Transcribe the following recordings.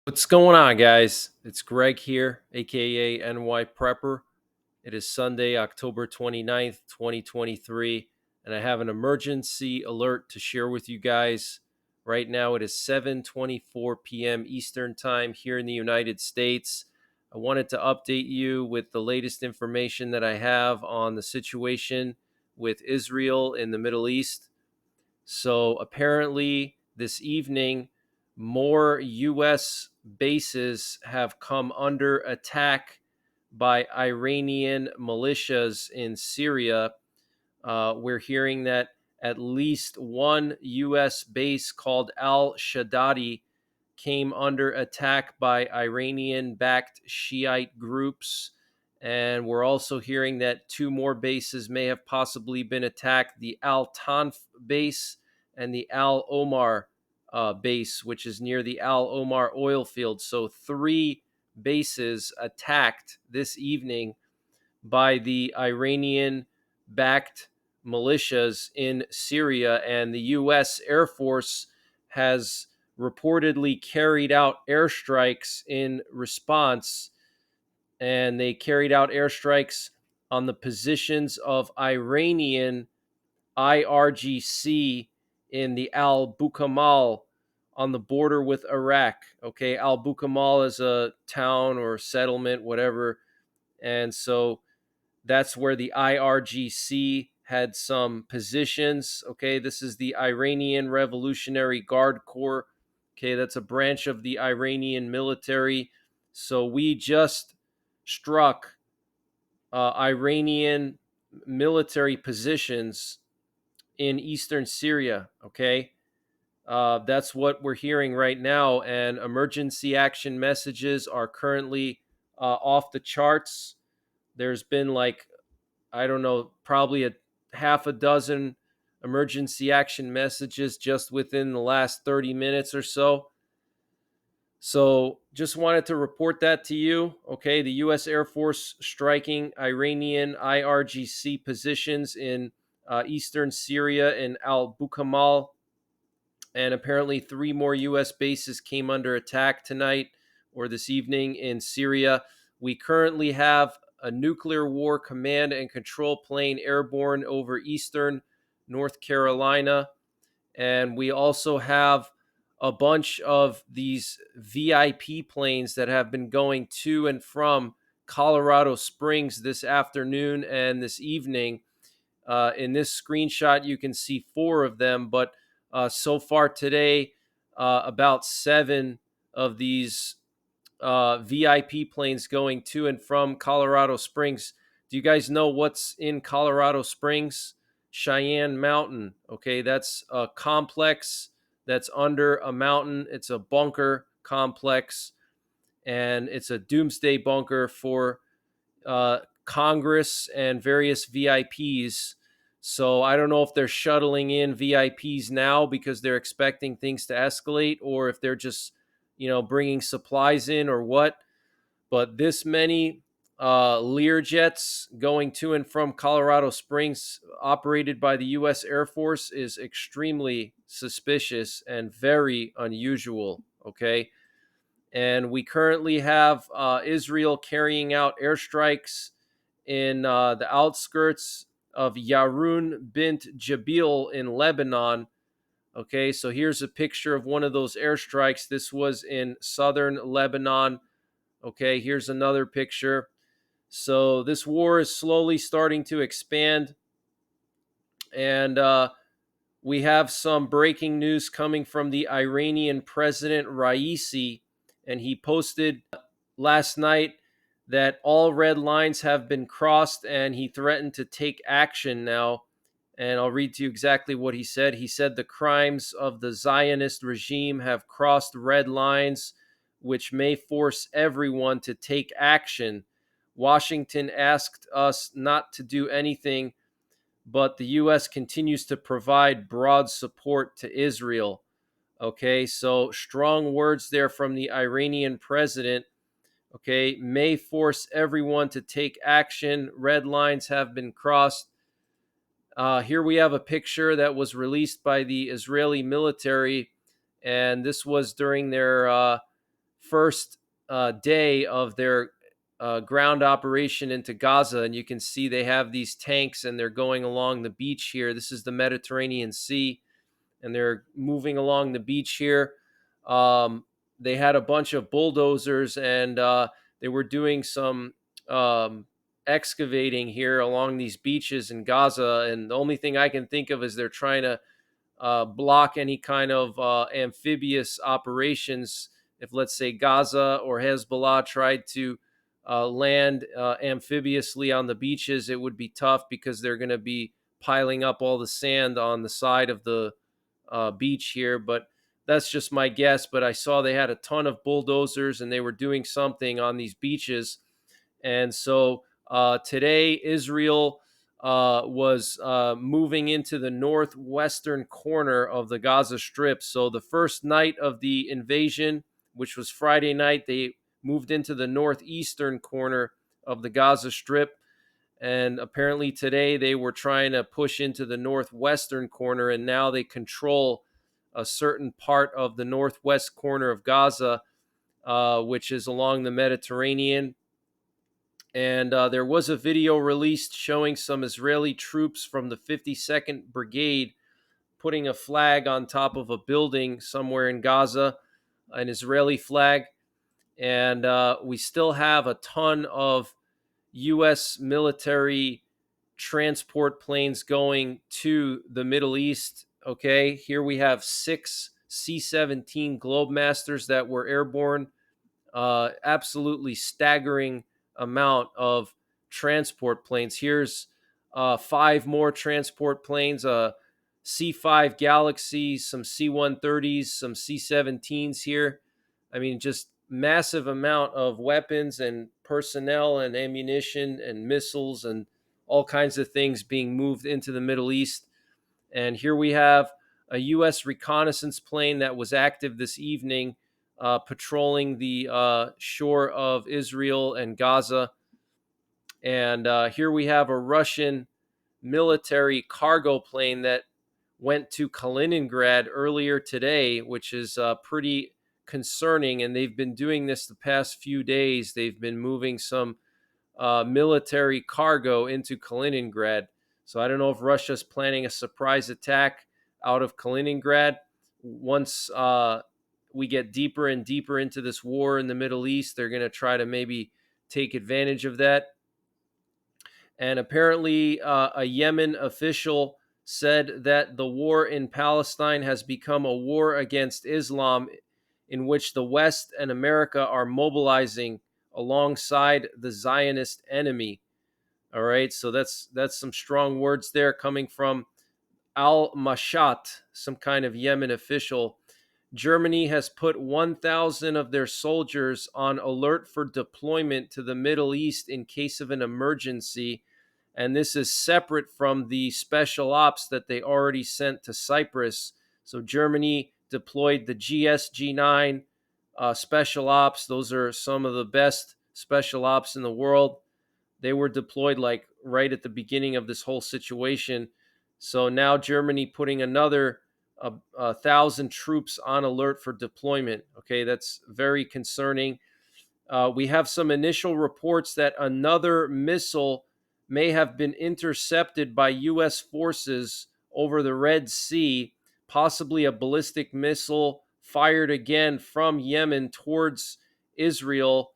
What's going on, guys? It's Greg here, aka NYPrepper. It is Sunday, October 29th, 2023, and I have an emergency alert to share with you guys. Right now, it is 7:24 p.m. Eastern Time here in the United States. I wanted to update you with the latest information that I have on the situation with Israel in the Middle East. So apparently, this evening, more U.S. bases have come under attack by Iranian militias in Syria. We're hearing that at least one U.S. base called Al Shaddadi came under attack by Iranian backed Shiite groups. And we're also hearing that two more bases may have possibly been attacked, the Al Tanf base and the Al Omar base, which is near the Al Omar oil field. So, three bases attacked this evening by the Iranian backed militias in Syria, and the U.S. Air Force has reportedly carried out airstrikes in response, and they carried out airstrikes on the positions of Iranian IRGC in the Al Bukamal on the border with Iraq. Okay, Al Bukamal is a town or settlement, whatever. And so that's where the IRGC had some positions. Okay, this is the Iranian Revolutionary Guard Corps. Okay, that's a branch of the Iranian military. So we just struck Iranian military positions in eastern Syria. Okay, that's what we're hearing right now, and emergency action messages are currently off the charts. There's been like, I don't know, probably a half a dozen emergency action messages just within the last 30 minutes or so. So just wanted to report that to you. Okay, the U.S. Air Force striking Iranian IRGC positions in eastern Syria in Al Bukamal. And apparently, three more U.S. bases came under attack tonight or this evening in Syria. We currently have a nuclear war command and control plane airborne over eastern North Carolina. And we also have a bunch of these VIP planes that have been going to and from Colorado Springs this afternoon and this evening. In this screenshot, you can see four of them, but so far today, about seven of these VIP planes going to and from Colorado Springs. Do you guys know what's in Colorado Springs? Cheyenne Mountain. Okay, that's a complex that's under a mountain. It's a bunker complex, and it's a doomsday bunker for Congress and various VIPs. So I don't know if they're shuttling in VIPs now because they're expecting things to escalate, or if they're just, bringing supplies in or what. But this many Lear jets going to and from Colorado Springs, operated by the U.S. Air Force, is extremely suspicious and very unusual. Okay. And we currently have Israel carrying out airstrikes in the outskirts of Yarun bint Jabil in Lebanon. Okay, so here's a picture of one of those airstrikes. This was in southern Lebanon. Okay, here's another picture. So this war is slowly starting to expand, and we have some breaking news coming from the Iranian President Raisi, and he posted last night that all red lines have been crossed, and he threatened to take action now. And I'll read to you exactly what he said. He said the crimes of the Zionist regime have crossed red lines, which may force everyone to take action. Washington asked us not to do anything, but the U.S. continues to provide broad support to Israel. Okay, so strong words there from the Iranian president. Okay, may force everyone to take action. Red lines have been crossed. Here we have a picture that was released by the Israeli military, and this was during their first day of their ground operation into Gaza. And you can see they have these tanks and they're going along the beach here. This is the Mediterranean Sea, and they're moving along the beach here. Um, they had a bunch of bulldozers, and they were doing some um, excavating here along these beaches in Gaza. And the only thing I can think of is they're trying to block any kind of amphibious operations. If, let's say, Gaza or Hezbollah tried to land amphibiously on the beaches, it would be tough because they're going to be piling up all the sand on the side of the beach here. But that's just my guess. But I saw they had a ton of bulldozers and they were doing something on these beaches. And so today, Israel was moving into the northwestern corner of the Gaza Strip. So the first night of the invasion, which was Friday night, they moved into the northeastern corner of the Gaza Strip. And apparently today they were trying to push into the northwestern corner, and now they control a certain part of the northwest corner of Gaza, which is along the Mediterranean. And there was a video released showing some Israeli troops from the 52nd Brigade putting a flag on top of a building somewhere in Gaza, an Israeli flag. And we still have a ton of U.S. military transport planes going to the Middle East. Okay, here we have 6 C-17 Globemasters that were airborne. Absolutely staggering amount of transport planes. Here's 5 more transport planes, C-5 Galaxy, some C-130s, some C-17s here. I mean, just massive amount of weapons and personnel and ammunition and missiles and all kinds of things being moved into the Middle East. And here we have a U.S. reconnaissance plane that was active this evening, patrolling the shore of Israel and Gaza. And here we have a Russian military cargo plane that went to Kaliningrad earlier today, which is pretty concerning. And they've been doing this the past few days. They've been moving some military cargo into Kaliningrad. So I don't know if Russia's planning a surprise attack out of Kaliningrad. Once we get deeper and deeper into this war in the Middle East, they're going to try to maybe take advantage of that. And apparently, a Yemen official said that the war in Palestine has become a war against Islam, in which the West and America are mobilizing alongside the Zionist enemy. All right, so that's some strong words there coming from Al Mashat, some kind of Yemen official. Germany has put 1,000 of their soldiers on alert for deployment to the Middle East in case of an emergency. And this is separate from the special ops that they already sent to Cyprus. So Germany deployed the GSG-9 special ops. Those are some of the best special ops in the world. They were deployed like right at the beginning of this whole situation. So now Germany putting another 1,000 troops on alert for deployment. Okay, that's very concerning. We have some initial reports that another missile may have been intercepted by U.S. forces over the Red Sea, possibly a ballistic missile fired again from Yemen towards Israel.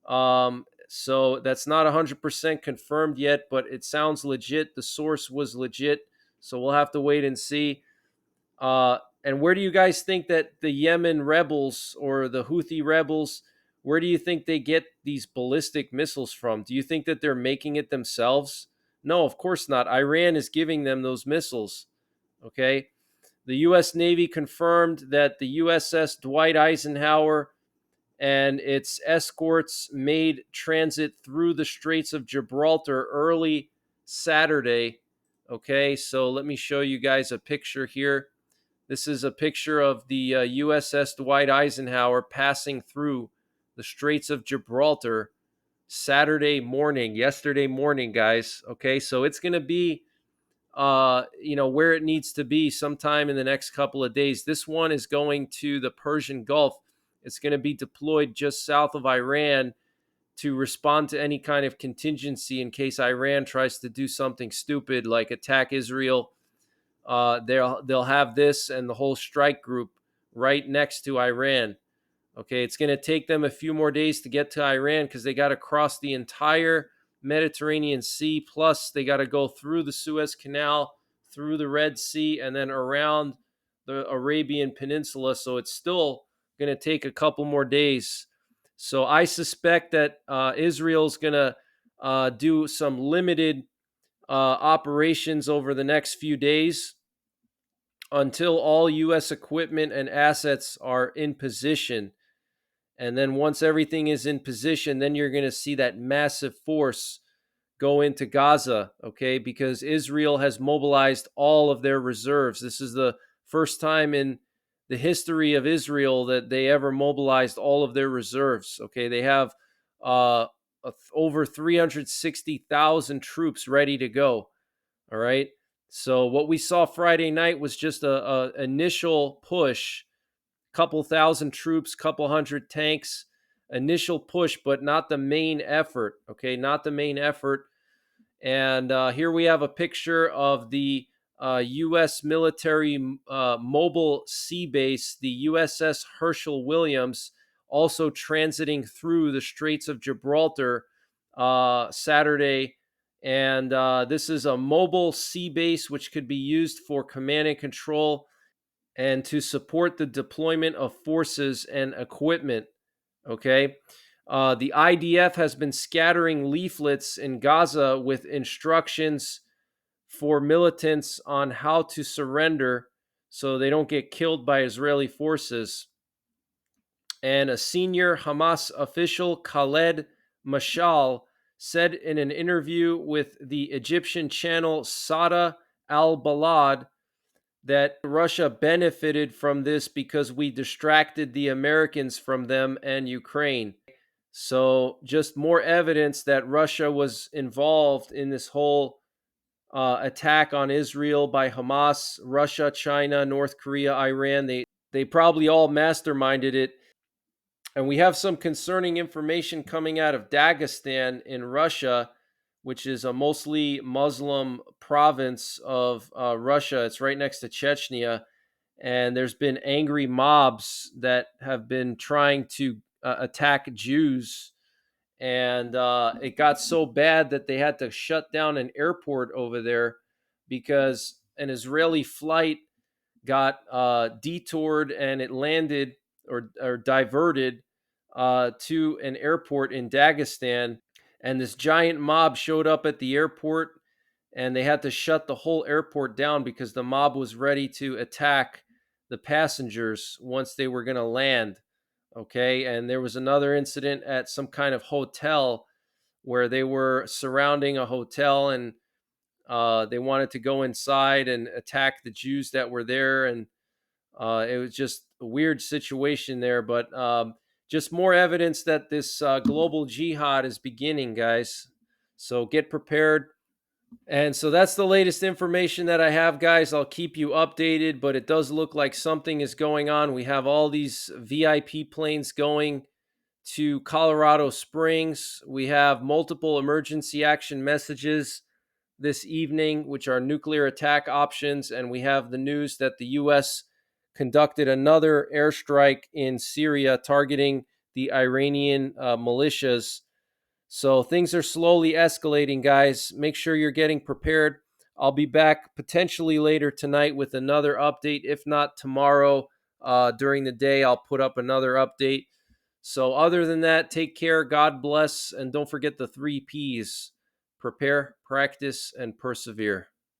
So that's not 100% confirmed yet, but it sounds legit. The source was legit. So we'll have to wait and see. And where do you guys think that the Yemen rebels or the Houthi rebels, where do you think they get these ballistic missiles from? Do you think that they're making it themselves? No, of course not. Iran is giving them those missiles. Okay. The U.S. Navy confirmed that the USS Dwight Eisenhower and its escorts made transit through the Straits of Gibraltar early Saturday. Okay, so let me show you guys a picture here. This is a picture of the USS Dwight Eisenhower passing through the Straits of Gibraltar yesterday morning, guys. Okay, so it's going to be, where it needs to be sometime in the next couple of days. This one is going to the Persian Gulf. It's going to be deployed just south of Iran to respond to any kind of contingency in case Iran tries to do something stupid like attack Israel. They'll have this and the whole strike group right next to Iran. Okay, it's going to take them a few more days to get to Iran because they got to cross the entire Mediterranean Sea. Plus, they got to go through the Suez Canal, through the Red Sea, and then around the Arabian Peninsula. So it's still going to take a couple more days. So I suspect that Israel's going to do some limited operations over the next few days until all U.S. equipment and assets are in position. And then once everything is in position, then you're going to see that massive force go into Gaza, okay? Because Israel has mobilized all of their reserves. This is the first time in the history of Israel that they ever mobilized all of their reserves, okay? They have over 360,000 troops ready to go, all right? So what we saw Friday night was just a initial push, couple thousand troops, couple hundred tanks, initial push, but not the main effort. Okay, not the main effort. And here we have a picture of the U.S. military mobile sea base, the USS Herschel Williams, also transiting through the Straits of Gibraltar Saturday. And this is a mobile sea base which could be used for command and control and to support the deployment of forces and equipment. Okay. The IDF has been scattering leaflets in Gaza with instructions for militants on how to surrender so they don't get killed by Israeli forces. And a senior Hamas official, Khaled Mashal, said in an interview with the Egyptian channel Sada al Balad that Russia benefited from this because we distracted the Americans from them and Ukraine. So, just more evidence that Russia was involved in this whole attack on Israel by Hamas, Russia, China, North Korea, Iran. They probably all masterminded it. And we have some concerning information coming out of Dagestan in Russia, which is a mostly Muslim province of Russia. It's right next to Chechnya. And there's been angry mobs that have been trying to attack Jews. And it got so bad that they had to shut down an airport over there because an Israeli flight got detoured and it landed or diverted to an airport in Dagestan. And this giant mob showed up at the airport and they had to shut the whole airport down because the mob was ready to attack the passengers once they were going to land. Okay. And there was another incident at some kind of hotel where they were surrounding a hotel and they wanted to go inside and attack the Jews that were there. And it was just a weird situation there. But just more evidence that this global jihad is beginning, guys. So get prepared. And so that's the latest information that I have, guys. I'll keep you updated, but it does look like something is going on. We have all these VIP planes going to Colorado Springs. We have multiple emergency action messages this evening, which are nuclear attack options. And we have the news that the U.S. conducted another airstrike in Syria targeting the Iranian militias. So things are slowly escalating, guys. Make sure you're getting prepared. I'll be back potentially later tonight with another update. If not tomorrow during the day, I'll put up another update. So other than that, take care. God bless. And don't forget the 3 Ps: prepare, practice, and persevere.